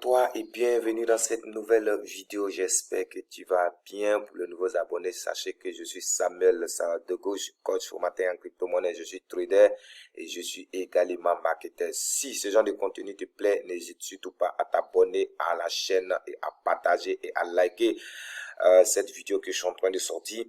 toi et bienvenue dans cette nouvelle vidéo. J'espère que tu vas bien. Pour les nouveaux abonnés, sachez que je suis Samuel Saradogo, je suis coach formateur en crypto-monnaie, je suis trader et je suis également marketeur. Si ce genre de contenu te plaît, n'hésite surtout pas à t'abonner à la chaîne et à partager et à liker cette vidéo que je suis en train de sortir.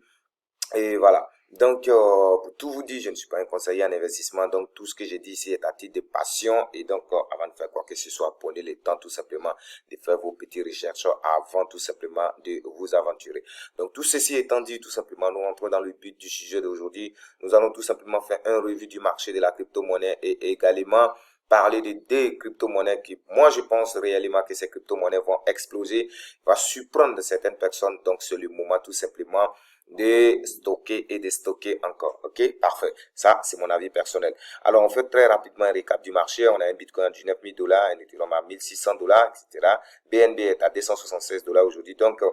Et voilà. Donc, pour tout vous dire, je ne suis pas un conseiller en investissement. Donc, tout ce que j'ai dit ici est à titre de passion. Et donc, avant de faire quoi que ce soit, prenez le temps tout simplement de faire vos petites recherches avant tout simplement de vous aventurer. Donc, tout ceci étant dit, tout simplement, nous rentrons dans le but du sujet d'aujourd'hui. Nous allons tout simplement faire un revue du marché de la crypto-monnaie et également parler de deux crypto-monnaies qui, moi, je pense réellement que ces crypto-monnaies vont exploser, va surprendre certaines personnes. Donc, c'est le moment tout simplement de stocker et de stocker encore. Ok, parfait. Ça, c'est mon avis personnel. Alors, on fait très rapidement un récap du marché. On a un Bitcoin à 19 000 $, un Ethereum à 1600 $, etc. BNB est à 276 $ aujourd'hui. Donc,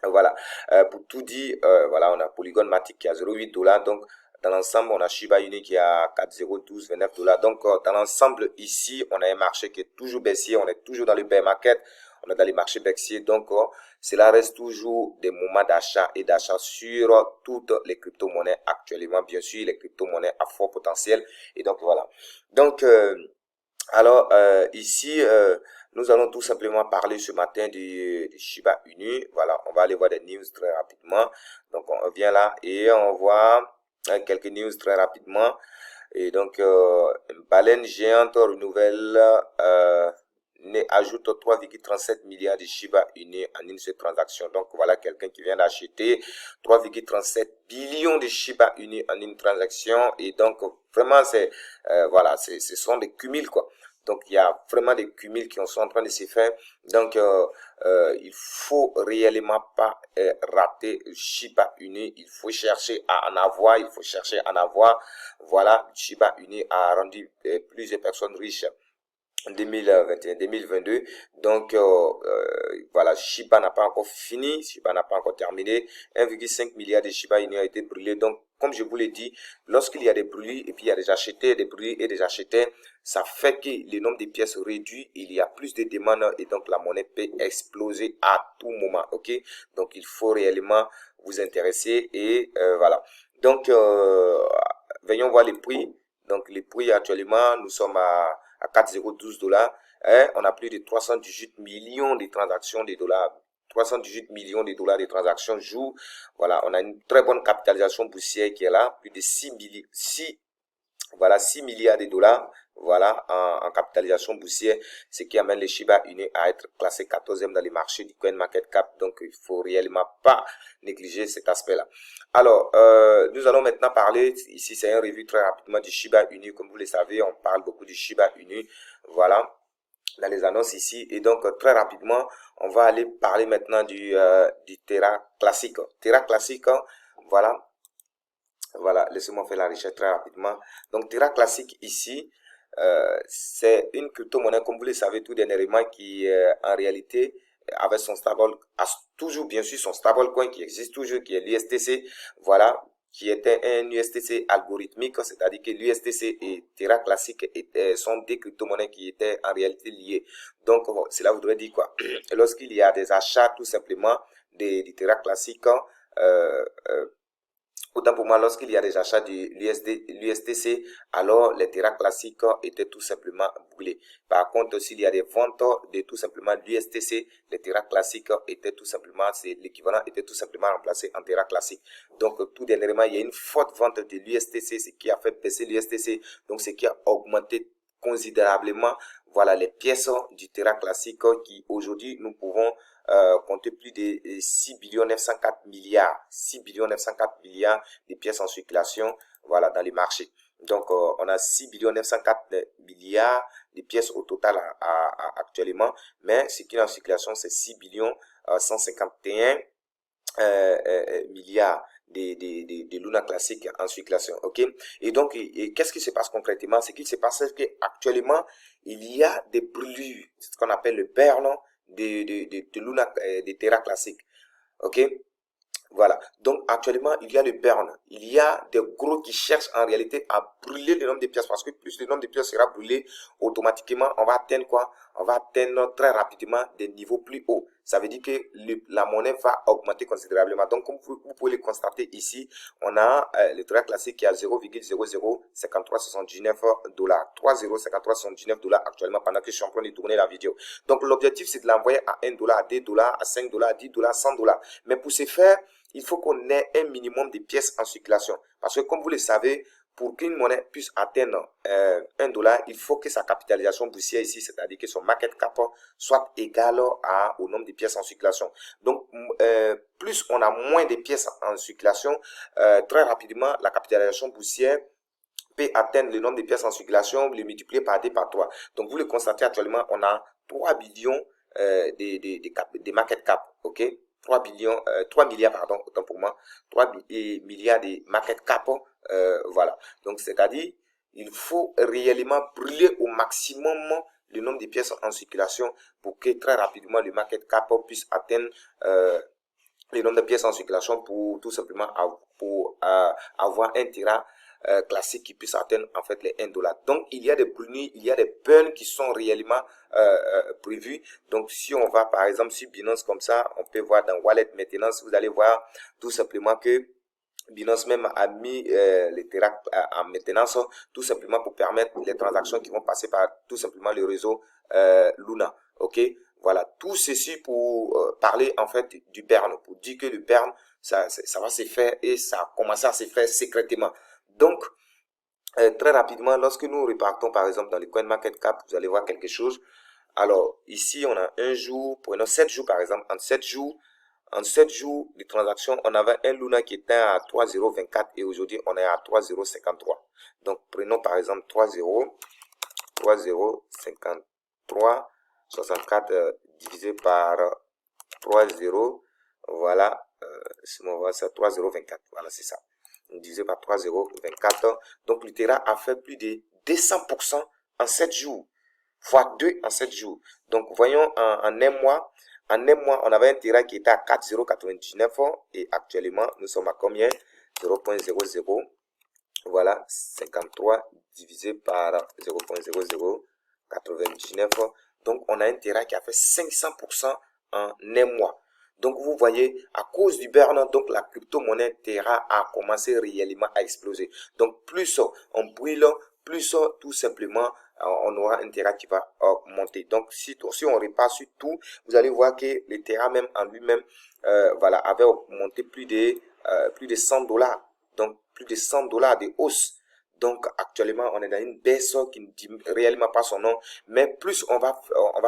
voilà. Pour tout dire, voilà, on a Polygon Matic qui a 0,8 $. Donc, dans l'ensemble, on a Shiba Inu qui a 4,01229 $. Donc, dans l'ensemble, ici, on a un marché qui est toujours baissier. On est toujours dans le bear market. On est dans les marchés baissiers. Donc, cela reste toujours des moments d'achat et d'achat sur toutes les crypto-monnaies actuellement. Bien sûr, les crypto-monnaies à fort potentiel. Et donc, voilà. Donc, ici, nous allons tout simplement parler ce matin du Shiba Inu. Voilà, on va aller voir des news très rapidement. Donc, on vient là et on voit quelques news très rapidement. Et donc, une baleine géante renouvelle ajoute 3,37 milliards de Shiba Inu en une seule transaction. Donc, voilà quelqu'un qui vient d'acheter 3,37 billions de Shiba Inu en une transaction. Et donc, vraiment, c'est voilà, ce sont des cumuls, quoi. Donc, il y a vraiment des cumuls qui sont en train de se faire. Donc, il faut réellement pas rater Shiba Inu. Il faut chercher à en avoir. Il faut chercher à en avoir. Voilà, Shiba Inu a rendu plusieurs personnes riches en 2021-2022. Donc, voilà, Shiba n'a pas encore fini. Shiba n'a pas encore terminé. 1,5 milliard de Shiba Inu a été brûlé. Donc, comme je vous l'ai dit, lorsqu'il y a des brûlis et puis il y a des acheteurs, des brûlis et des acheteurs, ça fait que le nombre de pièces réduit, il y a plus de demandes et donc la monnaie peut exploser à tout moment, ok? Donc, il faut réellement vous intéresser et voilà. Donc, voyons voir les prix. Donc, les prix actuellement, nous sommes à 4,012 $. Hein, on a plus de 318 millions de transactions de dollars. 318 millions de dollars de transactions jour. Voilà, on a une très bonne capitalisation boursière qui est là, plus de 6 milliards de dollars. Voilà, en capitalisation boursière, ce qui amène les Shiba Inu à être classé 14e dans les marchés du CoinMarketCap. Donc, il faut réellement pas négliger cet aspect-là. Alors, nous allons maintenant parler, ici c'est un revue très rapidement du Shiba Inu. Comme vous le savez, on parle beaucoup du Shiba Inu. Voilà, dans les annonces ici. Et donc, très rapidement, on va aller parler maintenant du Terra classique. Terra classique, voilà. Voilà, laissez-moi faire la recherche très rapidement. Donc, Terra classique ici, c'est une crypto-monnaie, comme vous le savez tout dernièrement, qui en réalité avait son stable, a toujours bien sûr son stablecoin qui existe toujours, qui est l'USTC, voilà, qui était un USTC algorithmique, c'est-à-dire que l'USTC et Terra classique sont des crypto-monnaies qui étaient en réalité liées. Donc, cela voudrait dire quoi? Lorsqu'il y a des achats tout simplement des Terra classique, autant pour moi, lorsqu'il y a des achats de l'USDC, alors les terrains classiques étaient tout simplement brûlés. Par contre, s'il y a des ventes de tout simplement l'USDC, les terrains classiques étaient tout simplement, c'est l'équivalent était tout simplement remplacé en terrain classique. Donc, tout dernièrement, il y a une forte vente de l'USDC, ce qui a fait baisser l'USDC, donc ce qui a augmenté considérablement, voilà, les pièces du terrain classique qui aujourd'hui nous pouvons compter plus de 6 904 milliards, 6 904 milliards de pièces en circulation, voilà, dans les marchés. Donc, on a 6 904 milliards de pièces au total actuellement, mais ce qui est en circulation, c'est 6 151 milliards de Luna classique en circulation, ok? Et donc, qu'est-ce qui se passe concrètement? Ce qui se passe, c'est qu'actuellement, il y a des brûlures, c'est ce qu'on appelle le burn de Luna, de Terra classique, ok? Voilà. Donc, actuellement, il y a le burn. Il y a des gros qui cherchent en réalité à brûler le nombre de pièces parce que plus le nombre de pièces sera brûlé, automatiquement, on va atteindre quoi? On va atteindre très rapidement des niveaux plus hauts. Ça veut dire que la monnaie va augmenter considérablement. Donc, comme vous pouvez le constater ici, on a le trade classique qui est à 0,005379 dollars. 3,05379 dollars actuellement pendant que je suis en train de tourner la vidéo. Donc, l'objectif, c'est de l'envoyer à 1 dollar, à 2 dollars, à 5 dollars, à 10 dollars, 100 dollars. Mais pour ce faire, il faut qu'on ait un minimum de pièces en circulation. Parce que comme vous le savez, pour qu'une monnaie puisse atteindre 1 dollar, il faut que sa capitalisation boursière ici, c'est-à-dire que son market cap soit égal au nombre de pièces en circulation. Donc, plus on a moins de pièces en circulation, très rapidement, la capitalisation boursière peut atteindre le nombre de pièces en circulation, le multiplier par 2, par 3. Donc, vous le constatez actuellement, on a 3 billions de market cap, ok? 3 milliards, pardon, autant pour moi, 3 milliards de market cap, voilà. Donc, c'est-à-dire, il faut réellement brûler au maximum le nombre de pièces en circulation pour que très rapidement le market cap puisse atteindre le nombre de pièces en circulation pour tout simplement avoir un terrain classique qui puisse atteindre en fait les 1 dollar. Donc il y a des brunis, il y a des burns qui sont réellement prévus. Donc si on va par exemple sur Binance comme ça, on peut voir dans Wallet Maintenance, vous allez voir tout simplement que Binance même a mis les terrains en maintenance tout simplement pour permettre les transactions qui vont passer par tout simplement le réseau Luna. Ok, voilà, tout ceci pour parler en fait du burn, pour dire que le burn ça va se faire et ça a commencé à se faire secrètement. Donc très rapidement, lorsque nous repartons par exemple dans le CoinMarketCap, vous allez voir quelque chose. Alors ici on a un jour, prenons 7 jours par exemple, en 7 jours de transactions, on avait un Luna qui était à 3,024 et aujourd'hui on est à 3,053. Donc prenons par exemple 3,053 64 divisé par 3,0, voilà, on voit ça, 3,024, voilà, c'est ça, divisé par 3,024. Donc le Terra a fait plus de 200% en 7 jours, fois 2 en 7 jours. Donc voyons en un mois. En un mois, on avait un Terra qui était à 4,099 et actuellement, nous sommes à combien? 0,00, voilà, 53 divisé par 0,0099. Donc, on a un Terra qui a fait 500% en un mois. Donc, vous voyez, à cause du burn, donc la crypto-monnaie Terra a commencé réellement à exploser. Donc, plus on brûle, plus tout simplement, on aura un Terra qui va augmenter. Donc, si on repart sur tout, vous allez voir que le Terra même en lui-même, voilà, avait augmenté plus de 100 dollars. Donc, plus de 100 dollars de hausse. Donc, actuellement, on est dans une baisse qui ne dit réellement pas son nom. Mais plus on va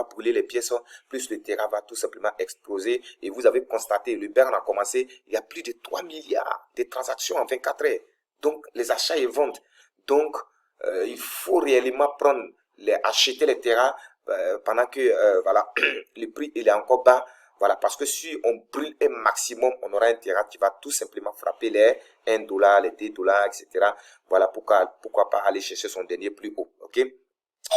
brûler les pièces, plus le Terra va tout simplement exploser. Et vous avez constaté, le burn a commencé, il y a plus de 3 milliards de transactions en 24 heures. Donc, les achats et ventes. Donc, il faut réellement acheter les Terra pendant que, voilà, le prix il est encore bas. Voilà, parce que si on brûle un maximum, on aura un Terra qui va tout simplement frapper les 1 dollar, les 2 dollars, etc. Voilà, pourquoi pas aller chercher son dernier plus haut, ok?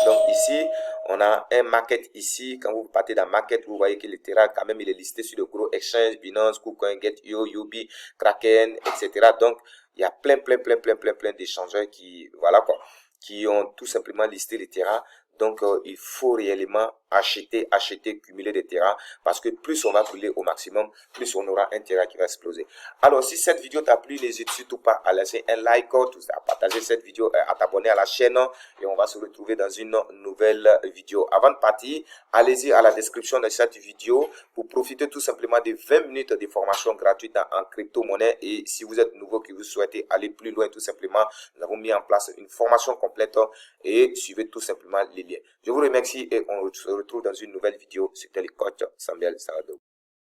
Donc ici, on a un market ici. Quand vous partez dans market, vous voyez que le Terra, quand même, il est listé sur le gros exchange, Binance, KuCoin, Get.io, Yubi, Kraken, etc. Donc, il y a plein d'échangeurs qui, voilà quoi, qui ont tout simplement listé le Terra. Donc, il faut réellement acheter, cumuler des terrains parce que plus on va brûler au maximum, plus on aura un terrain qui va exploser. Alors, si cette vidéo t'a plu, n'hésite surtout pas à laisser un like, à partager cette vidéo, à t'abonner à la chaîne et on va se retrouver dans une nouvelle vidéo. Avant de partir, allez-y à la description de cette vidéo pour profiter tout simplement de 20 minutes de formation gratuite en crypto-monnaie. Et si vous êtes nouveau, que vous souhaitez aller plus loin, tout simplement, nous avons mis en place une formation complète et suivez tout simplement les liens. Je vous remercie et on se retrouve dans une nouvelle vidéo. C'était le coach Samuel Sarado.